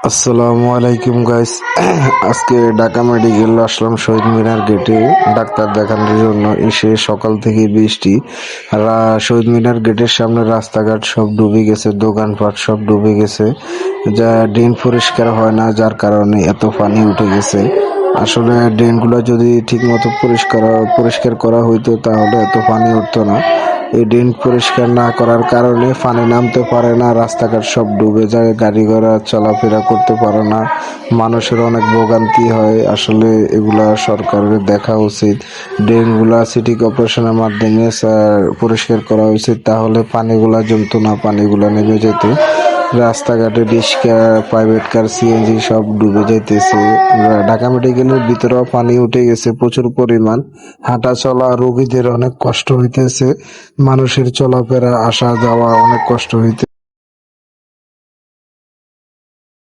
আসসালামু আলাইকুম গাইস। আজকে ঢাকা মেডিকেল আসলাম শহীদ মিনার গেটে ডাক্তার দেখানোর জন্য। এসে সকাল থেকে বৃষ্টি। শহীদ মিনার গেটের সামনে রাস্তাঘাট সব ডুবে গেছে, দোকানপাট সব ডুবে গেছে, যা ড্রেন পরিষ্কার হয় না, যার কারণে এত পানি উঠে গেছে। আসলে ড্রেনগুলো যদি ঠিক মতো পরিষ্কার করা হইতো তাহলে এত পানি উঠতো না। এই ড্রেন পরিষ্কার না করার কারণে পানি নামতে পারে না, রাস্তাঘাট সব ডুবে যায়, গাড়ি ঘোড়া চলাফেরা করতে পারে না, মানুষের অনেক ভোগান্তি হয়। আসলে এগুলা সরকারের দেখা উচিত, ড্রেনগুলা সিটি কর্পোরেশনের মাধ্যমে পরিষ্কার করা উচিত, তাহলে পানিগুলা জমতো না, পানিগুলা নেমে যেত। রাস্তাঘাটে রিক্সা, প্রাইভেট কার, সিএনজি সব ডুবে যাইতেছে। ঢাকা মেডিকেলের ভিতরেও পানি উঠে গেছে প্রচুর পরিমাণ। হাঁটা চলা রোগীদের অনেক কষ্ট হইতেছে, মানুষের চলাফেরা আসা যাওয়া অনেক কষ্ট হইতেছে।